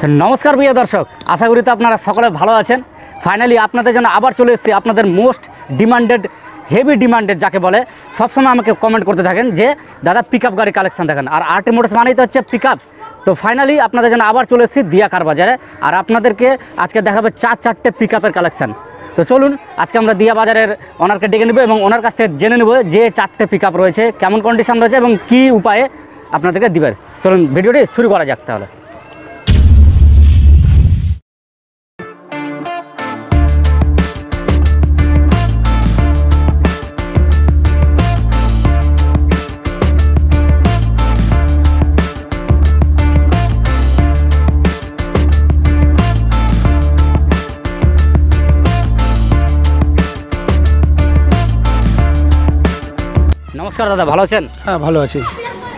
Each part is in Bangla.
नमस्कार प्रिय दर्शक आशा करी तो अपनारा सकले भालो आछेन। फाइनली आपनादेर जन्य आबार चले एसेछि आपनादेर मोस्ट डिमांडेड हेवी डिमांडेड जाके बोले सब समय आमाके कमेंट करते थाकेन जे दादा पिकअप गाड़ी कालेक्शन देखेन और आरटी मोटर्स मानेই तो हच्छे पिकअप। तो फाइनली आपनादेर जन्य आबार चले एसेछि दिया कार बाजारे और आपनादेरके आजके देखाबो चारटे पिकअपेर कालेक्शन। तो चलुन आज के आमरा दिया बाजारेर ओनारके डेके नेब एबं ओनार काछ थेके जेने नेब जे चारटे पिकअप रयेछे केमन कन्डिशन रयेछे एबं कि उपाये आपनादेरके दिबे। चलुन भिडियोटी शुरू करा जाक ताहले। नमस्कार दादा भालो आছেন? हाँ भालो आছি।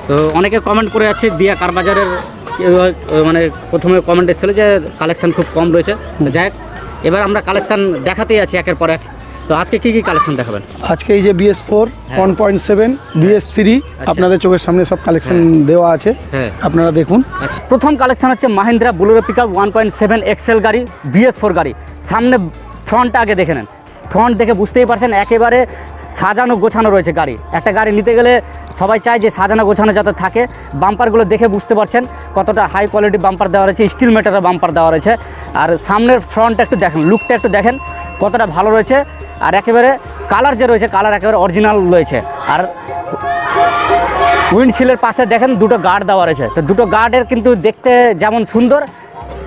तो अनेके कमेंट करे আছে দিয়া কার বাজারের মানে প্রথমে কমেন্ট এসেছিল যে কালেকশন খুব কম রয়েছে। যাই হোক এবার আমরা কালেকশন দেখাতেই আছি একের পর এক। তো আজকে কি কি কালেকশন দেখাবেন? আজকে এই যে BS4 1.7 BS3 আপনাদের চোখের সামনে সব কালেকশন দেওয়া আছে, আপনারা দেখুন। আচ্ছা প্রথম কালেকশন হচ্ছে মাহিন্দ্রা বুলেরো পিকআপ 1.7 এক্সেল গাড়ি BS4 গাড়ি। সামনে ফ্রন্টটা আগে দেখে নেন, ফ্রন্ট দেখে বুঝতেই পারছেন একেবারে সাজানো গোছানো রয়েছে গাড়ি। একটা গাড়ি নিতে গেলে সবাই চায় যে সাজানো গোছানো যাতে থাকে। বাম্পারগুলো দেখে বুঝতে পারছেন কতটা হাই কোয়ালিটি বাম্পার দেওয়া রয়েছে, স্টিল মেটালের বাম্পার দেওয়া রয়েছে। আর সামনের ফ্রন্টটা একটু দেখেন, লুকটা একটু দেখেন কতটা ভালো রয়েছে। আর একেবারে কালার যে রয়েছে কালার একেবারে অরিজিনাল রয়েছে। আর উইন্ডশিলের পাশে দেখেন দুটো গার্ড দেওয়া রয়েছে। তো দুটো গার্ডের কিন্তু দেখতে যেমন সুন্দর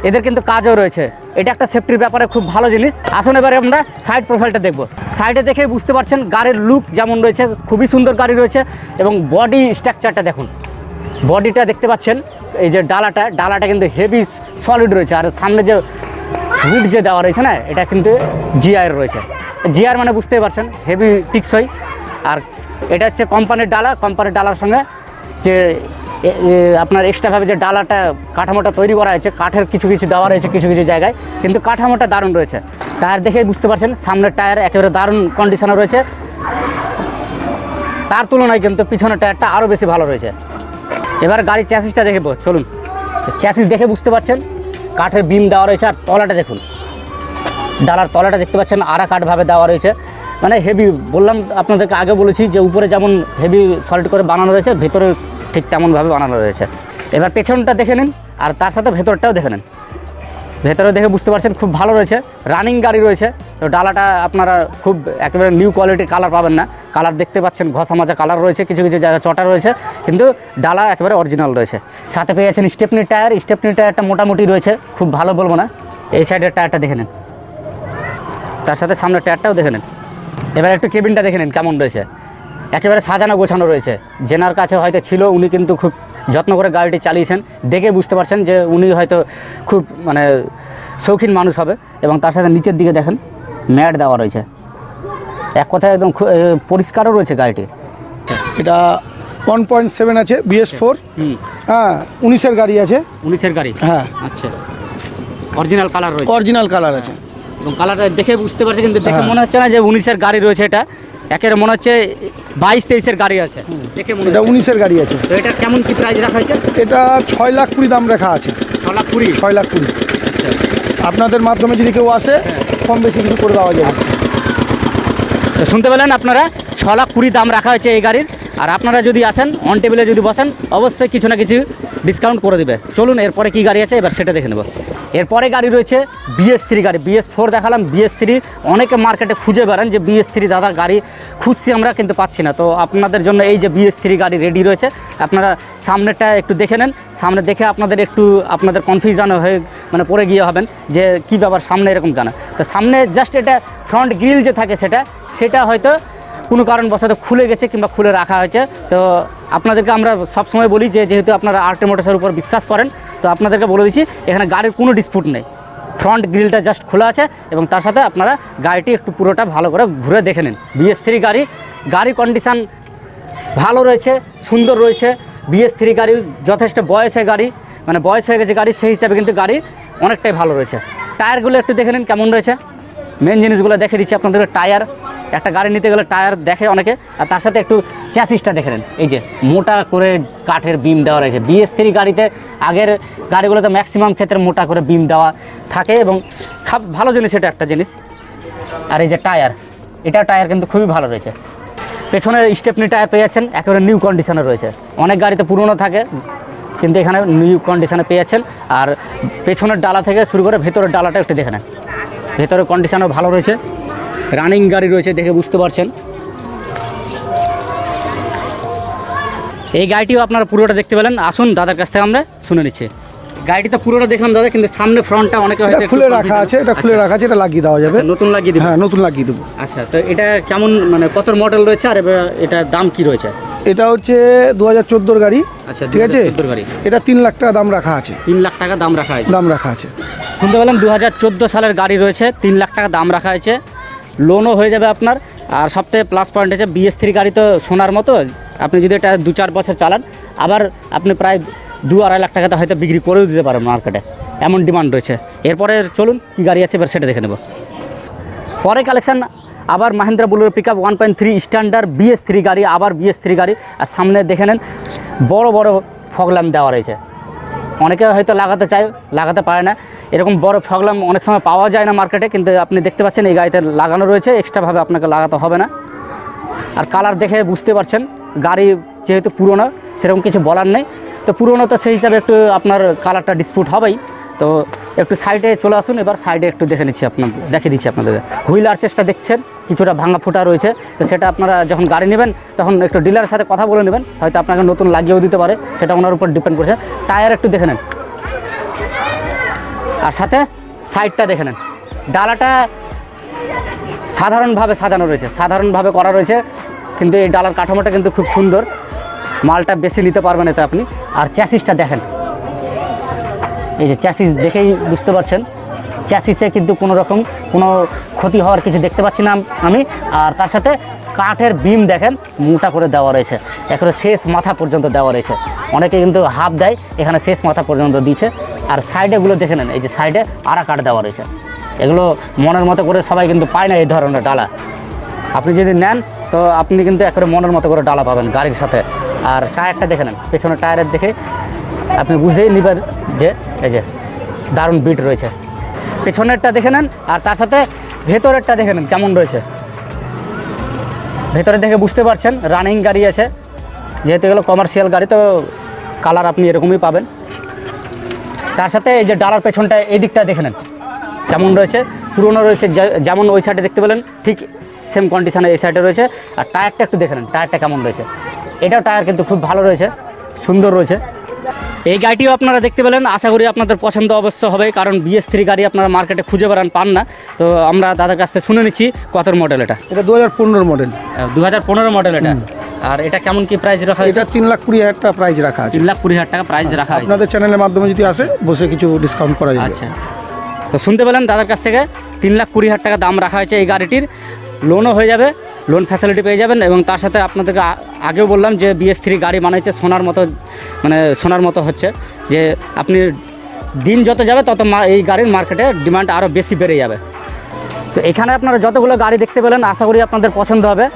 এদের কিন্তু কাজও রয়েছে। এটা একটা সেফটির ব্যাপারে খুব ভালো জিনিস। আসুন এবারে আমরা সাইড প্রোফাইলটা দেখব। সাইডে দেখে বুঝতে পারছেন গাড়ির লুক যেমন রয়েছে, খুবই সুন্দর গাড়ি রয়েছে। এবং বডি স্ট্রাকচারটা দেখুন, বডিটা দেখতে পাচ্ছেন এই যে ডালাটা কিন্তু হেভি সলিড রয়েছে। আর সামনে যে হুড যে দেওয়া রয়েছে না, এটা কিন্তু জিআর রয়েছে। জিআর মানে বুঝতেই পারছেন হেভি টিকসই। আর এটা হচ্ছে কোম্পানির ডালার সঙ্গে যে আপনার এক্সট্রাভাবে যে ডালাটা কাঠামোটা তৈরি করা হয়েছে, কাঠের কিছু কিছু দেওয়া রয়েছে কিছু কিছু জায়গায়, কিন্তু কাঠামোটা দারুণ রয়েছে। টায়ার দেখেই বুঝতে পারছেন সামনের টায়ার একেবারে দারুণ কন্ডিশনে রয়েছে। তার তুলনায় কিন্তু পিছনের টায়ারটা আরও বেশি ভালো রয়েছে। এবার গাড়ির চ্যাসিসটা দেখব, চলুন। চ্যাসিস দেখে বুঝতে পারছেন কাঠের বিম দেওয়া রয়েছে। আর তলাটা দেখুন, ডালার তলাটা দেখতে পাচ্ছেন আরা কাঠভাবে দেওয়া রয়েছে। মানে হেভি, বললাম আপনাদেরকে আগে বলেছি যে উপরে যেমন হেভি সলিড করে বানানো রয়েছে, ভেতরে ঠিক তেমনভাবে বানানো রয়েছে। এবার পেছনটা দেখে নিন আর তার সাথে ভেতরটাও দেখে নিন। ভেতরে দেখে বুঝতে পারছেন খুব ভালো রয়েছে, রানিং গাড়ি রয়েছে। তো ডালাটা আপনারা খুব একেবারে নিউ কোয়ালিটির কালার পাবেন না। কালার দেখতে পাচ্ছেন ঘষা মাজা কালার রয়েছে, কিছু কিছু জায়গায় চটা রয়েছে, কিন্তু ডালা একেবারে অরিজিনাল রয়েছে। সাথে পেয়ে যাচ্ছেন স্টেপনি টায়ারটা মোটামুটি রয়েছে, খুব ভালো বলবো না। এই সাইডের টায়ারটা দেখে নিন, তার সাথে সামনের টায়ারটাও দেখে নিন। এবার একটু কেবিনটা দেখে নিন কেমন রয়েছে, একেবারে সাজানো গোছানো রয়েছে। যেনার কাছে হয়তো ছিল উনি কিন্তু খুব যত্ন করে গাড়িটি চালিয়েছেন, দেখে বুঝতে পারছেন যে উনি হয়তো খুব মানে শৌখিন মানুষ হবে। এবং তার সাথে নিচের দিকে দেখেন ম্যাট দেওয়া রয়েছে, এক কথায় একদম পরিষ্কারও রয়েছে গাড়িটি। এটা 1.7 আছে BS4, হ্যাঁ 19-এর গাড়ি আছে। 19-এর গাড়ি, হ্যাঁ আচ্ছা অরিজিনাল কালার রয়েছে, অরিজিনাল কালার আছে। এবং কালারটা দেখে বুঝতে পারছে, কিন্তু দেখে মনে হচ্ছে না যে 19-এর গাড়ি রয়েছে। এটা একেবারে মনে হচ্ছে 22-23-এর গাড়ি আছে দেখে মনে হচ্ছে। এটা 19-এর গাড়ি আছে। তো এটা কেমন কি প্রাইস রাখা হয়েছে? এটা 6,20,000 দাম রাখা আছে। 6,20,000। আচ্ছা আপনাদের মাধ্যমে যদি কেউ আসে কম বেশি কিছু করে দেওয়া যাবে। তো শুনতে পেলেন আপনারা, 6,20,000 দাম রাখা হয়েছে এই গাড়ির। আর আপনারা যদি আসেন অন টেবিলে যদি বসেন অবশ্যই কিছু না কিছু ডিসকাউন্ট করে দেবে। চলুন এরপরে কি গাড়ি আছে এবার সেটা দেখে নেব। এরপরে গাড়ি রয়েছে BS3 গাড়ি। BS4 দেখালাম, BS3 অনেকে মার্কেটে খুঁজে বেড়ান যে BS3 দাদা গাড়ি খুঁজছি আমরা কিন্তু পাচ্ছি না। তো আপনাদের জন্য এই যে BS3 গাড়ি রেডি রয়েছে। আপনারা সামনেরটা একটু দেখে নেন, সামনে দেখে আপনাদের কনফিউশন হয়ে মানে পড়ে গিয়ে হবেন যে কী ব্যাপার সামনে এরকম কেন। তো সামনে জাস্ট এটা ফ্রন্ট গ্রিল যে থাকে সেটা হয়তো কোনো কারণবশত খুলে গেছে কিংবা খুলে রাখা হয়েছে। তো আপনাদেরকে আমরা সবসময় বলি যে যেহেতু আপনারা আরটি মোটরসের উপর বিশ্বাস করেন, তো আপনাদেরকে বলে দিচ্ছি এখানে গাড়ির কোনো ডিসপুট নেই। ফ্রন্ট গ্রিলটা জাস্ট খোলা আছে এবং তার সাথে আপনারা গাড়িটি একটু পুরোটা ভালো করে ঘুরে দেখে নিন। BS3 গাড়ির কন্ডিশান ভালো রয়েছে, সুন্দর রয়েছে। BS3 গাড়ি যথেষ্ট বয়সের গাড়ি, মানে বয়স হয়ে গেছে গাড়ি, সেই হিসাবে কিন্তু গাড়ি অনেকটাই ভালো রয়েছে। টায়ারগুলো একটু দেখে নিন কেমন রয়েছে। মেন জিনিসগুলো দেখে দিচ্ছি আপনাদেরকে। টায়ার একটা গাড়ি নিতে গেলে টায়ার দেখে অনেকে, আর তার সাথে একটু চ্যাসিসটা দেখে নেন। এই যে মোটা করে কাঠের বিম দেওয়া রয়েছে। BS3 গাড়িতে আগের গাড়িগুলোতে ম্যাক্সিমাম ক্ষেত্রে মোটা করে বিম দেওয়া থাকে এবং ভালো জিনিস, এটা একটা জিনিস। আর এই যে টায়ার, এটা টায়ার কিন্তু খুবই ভালো রয়েছে। পেছনের স্টেপনি টায়ার পেয়ে যাচ্ছেন, একেবারে নিউ কন্ডিশনে রয়েছে। অনেক গাড়িতে পুরনো থাকে, কিন্তু এখানে নিউ কন্ডিশনে পেয়ে যাচ্ছেন। আর পেছনের ডালা থেকে শুরু করে ভেতরের ডালাটা একটু দেখে নেন, ভেতরের কন্ডিশনও ভালো রয়েছে। রানিং গাড়ি রয়েছে, দেখে বুঝতে পারছেন। এই গাড়িটিও আপনারা পুরোটা দেখতে পেলেন। আসুন দাদার কাছ থেকে আমরা শুনে নিচ্ছি। গাড়িটা পুরোটা দেখলাম দাদা, কিন্তু সামনে ফ্রন্টটা অনেকে হয়তো খুলে রাখা আছে, এটা খুলে রাখা আছে, এটা লাগিয়ে দেওয়া যাবে। নতুন লাগিয়ে দেবো? হ্যাঁ, নতুন লাগিয়ে দেবো। আচ্ছা, তো এটা কেমন, মানে কত মডেল রয়েছে আর এটার দাম কি রয়েছে? এটা হচ্ছে 2014 গাড়ি। আচ্ছা, ঠিক আছে, 2014 গাড়ি। এটা 3 লাখ টাকা দাম রাখা আছে। 3 লাখ টাকা দাম রাখা আছে। দাম রাখা আছে। শুনতে পেলাম 2014 সালের গাড়ি রয়েছে, 3 লাখ টাকা দাম রাখা হয়েছে। লোনও হয়ে যাবে আপনার। আর সবথেকে প্লাস পয়েন্ট হচ্ছে BS3 গাড়ি তো সোনার মতো, আপনি যদি এটা 2-4 বছর চালান, আবার আপনি প্রায় 2-2.5 লাখ টাকাতে হয়তো বিক্রি করেও দিতে পারেন মার্কেটে, এমন ডিমান্ড রয়েছে। এরপরে চলুন কী গাড়ি আছে এবার সেটা দেখে নেব। পরে কালেকশান আবার Mahindra Bolero pickup 1.3 standard BS3 গাড়ি, আবার BS3 গাড়ি। আর সামনে দেখে নেন বড় বড় ফগ ল্যাম্প দেওয়া রয়েছে। অনেকে হয়তো লাগাতে চায়, লাগাতে পারে না। এরকম বড় ফগ ল্যাম্প অনেক সময় পাওয়া যায় না মার্কেটে, কিন্তু আপনি দেখতে পাচ্ছেন এই গাড়িতে লাগানো রয়েছে, এক্সট্রাভাবে আপনাকে লাগাতে হবে না। আর কালার দেখে বুঝতে পারছেন, গাড়ি যেহেতু পুরোনো সেরকম কিছু বলার নেই, তো পুরোনো তো সেই হিসাবে একটু আপনার কালারটা ডিসপুট হবেই। তো একটু সাইডে চলে আসুন, এবার সাইডে একটু দেখে নিচ্ছি, দেখিয়ে দিচ্ছি আপনাদের। হুইল আর্চেসটা দেখছেন কিছুটা ভাঙা ফুটা রয়েছে, তো সেটা আপনারা যখন গাড়ি নেবেন তখন একটু ডিলারের সাথে কথা বলে নেবেন, হয়তো আপনাকে নতুন লাগিয়েও দিতে পারে, সেটা ওনার উপর ডিপেন্ড করছে। টায়ার একটু দেখে নেন, আর সাথে সাইডটা দেখে নেন। ডালাটা সাধারণভাবে সাজানো রয়েছে, সাধারণভাবে করা রয়েছে, কিন্তু এই ডালার কাঠামোটা কিন্তু খুব সুন্দর। মালটা বেশি নিতে পারবেন এতে আপনি। আর চ্যাসিসটা দেখেন, এই যে চ্যাসিস দেখেই বুঝতে পারছেন, চ্যাসিসে কিন্তু কোনো রকম কোনো ক্ষতি হওয়ার কিছু দেখতে পাচ্ছি না আমি। আর তার সাথে কাঠের বিম দেখেন মোটা করে দেওয়া রয়েছে, একেবারে শেষ মাথা পর্যন্ত দেওয়া রয়েছে। অনেকে কিন্তু হাফ দেয়, এখানে শেষ মাথা পর্যন্ত দিচ্ছে। আর সাইডেগুলো দেখে নেন, এই যে সাইডে আড়া কাঠ দেওয়া রয়েছে। এগুলো মনের মতো করে সবাই কিন্তু পায় না এই ধরনের ডালা। আপনি যদি নেন তো আপনি কিন্তু একেবারে মনের মতো করে ডালা পাবেন গাড়ির সাথে। আর টায়ারটা দেখে নেন, পেছনের টায়ারের দেখে আপনি বুঝেই নেবেন যে এই যে দারুণ বিট রয়েছে। পেছনেরটা দেখে নেন, আর তার সাথে ভেতরেরটা দেখে নেন কেমন রয়েছে। ভেতরে দেখে বুঝতে পারছেন রানিং গাড়ি আছে, যেহেতু এগুলো কমার্শিয়াল গাড়ি, তো কালার আপনি এরকমই পাবেন। তার সাথে এই যে ডালার পেছনটা এই দিকটা দেখে নেন কেমন রয়েছে, পুরনো রয়েছে। যেমন ওই সাইডে দেখতে পেলেন ঠিক সেম কন্ডিশনে এই সাইডে রয়েছে। আর টায়ারটা একটু দেখে নেন, টায়ারটা কেমন রয়েছে। এটাও টায়ার কিন্তু খুব ভালো রয়েছে, সুন্দর রয়েছে। এই গাড়িটিও আপনারা দেখতে পেলেন, আশা করি আপনাদের পছন্দ অবশ্য হবে, কারণ BS3 গাড়ি আপনারা মার্কেটে খুঁজে বেড়ান, পান না। তো আমরা দাদার কাছ থেকে শুনে নিচ্ছি কত মডেল এটা। এটা 2015 মডেল। 2015 মডেল এটা। আর এটা কেমন কি প্রাইস রাখা হয়েছে? এটা 3,20,000 টাকা প্রাইস রাখা আছে। 3,20,000 টাকা প্রাইস রাখা আছে। আপনাদের চ্যানেলের মাধ্যমে যদি আসে বসে কিছু ডিসকাউন্ট করা যাবে। আচ্ছা, তো শুনতে পেলেন দাদার কাছ থেকে 3,20,000 টাকা দাম রাখা হয়েছে এই গাড়িটির। লোনও হয়ে যাবে, লোন ফ্যাসিলিটি পেয়ে যাবেন। এবং তার সাথে আপনাদেরকে আগেও বললাম যে BS3 গাড়ি মানে হচ্ছে সোনার মতো, মানে সোনার মতো হচ্ছে যে আপনি দিন যত যাবে তত এই গাড়ির মার্কেটে ডিমান্ড আরও বেশি বেড়ে যাবে। তো এখানে আপনারা যতগুলো গাড়ি দেখতে পেলেন আশা করি আপনাদের পছন্দ হবে।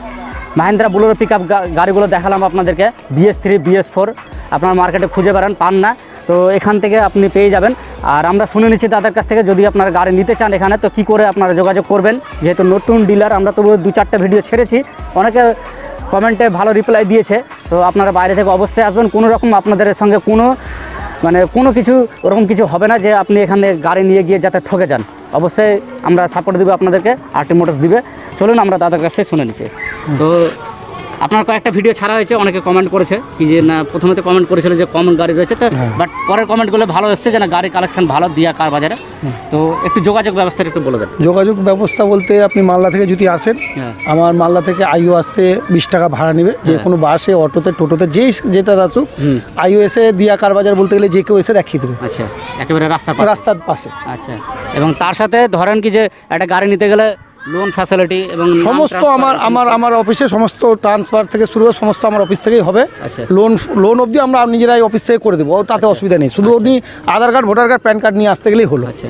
মাহিন্দ্রা বুলেরো পিকআপ গাড়িগুলো দেখালাম আপনাদেরকে, BS3 BS4 আপনার মার্কেটে খুঁজে বেড়ান, পান না, তো এখান থেকে আপনি পেয়ে যাবেন। আর আমরা শুনে নিচ্ছি তাদের কাছ থেকে, যদি আপনারা গাড়ি নিতে চান এখানে তো কী করে আপনারা যোগাযোগ করবেন। যেহেতু নতুন ডিলার, আমরা তবু 2-4টা ভিডিও ছেড়েছি, অনেকে কমেন্টে ভালো রিপ্লাই দিয়েছে। তো আপনারা বাইরে থেকে অবশ্যই আসবেন, কোনো রকম আপনাদের সঙ্গে কোনো কিছু ওরকম কিছু হবে না যে আপনি এখানে গাড়ি নিয়ে গিয়ে যাতে ঠকে যান। অবশ্যই আমরা সাপোর্ট দেবো আপনাদেরকে, RT মোটরস দিবে। চলুন আমরা দাদার কাছে শুনে নিচ্ছি। তো আপনার কয়েকটা ভিডিও ছাড়া হয়েছে, অনেকে কমেন্ট করেছে কি যে না, প্রথমে তো কমেন্ট করেছিল যে কমন গাড়ি রয়েছে, তো বাট পরের কমেন্টগুলো ভালো এসছে যে না গাড়ির কালেকশন ভালো দিয়া কার বাজারে। তো একটু যোগাযোগ ব্যবস্থাটা একটু বলে দেন। যোগাযোগ ব্যবস্থা বলতে আপনি মালদা থেকে যদি আসেন, আমার মালদা থেকে আইও আসতে 20 টাকা ভাড়া নেবে, যে কোনো বাসে, অটোতে, টোটোতে যেই যেতে আসুক। আইও এসে দিয়া কার বাজার বলতে গেলে যে কেউ এসে দেখিয়ে দেবে। আচ্ছা, একেবারে রাস্তার পাশে। আচ্ছা, এবং তার সাথে ধরেন কি যে একটা গাড়ি নিতে গেলে লোন ফ্যাসিলিটি এবং সমস্ত আমার অফিসে সমস্ত ট্রান্সফার থেকে শুরু করে সমস্ত আমার অফিস থেকেই হবে। আচ্ছা, লোন অবধি আমরা নিজেরাই অফিস থেকে করে দেবো, তাতে অসুবিধা নেই। শুধু আপনি Aadhaar card, voter card, PAN card নিয়ে আসতে গেলেই হলো। আচ্ছা,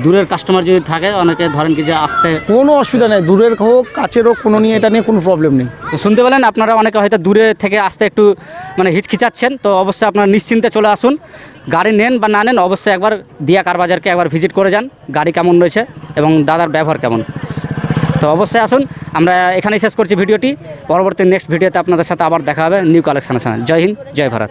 দূরের কাস্টমার যদি থাকে অনেকে ধরেন কি যে আসতে কোনো অসুবিধা নেই, দূরের হোক কাছের হোক কোনো নিয়ে এটা নিয়ে কোনো প্রবলেম নেই। তো শুনতে পেলেন, আপনারা অনেকে হয়তো দূরে থেকে আসতে একটু মানে হিচকিচাচ্ছেন, তো অবশ্যই আপনারা নিশ্চিন্তে চলে আসুন। গাড়ি নেন বা না নেন অবশ্যই একবার দিয়া কার বাজারকে একবার ভিজিট করে যান, গাড়ি কেমন রয়েছে এবং দাদার ব্যবহার কেমন। তো অবশ্যই আসুন, আমরা এখানেই শেষ করছি ভিডিওটি। পরবর্তী নেক্সট ভিডিওতে আপনাদের সাথে আবার দেখা হবে নিউ কালেকশনের সাথে। জয় হিন্দ, জয় ভারত।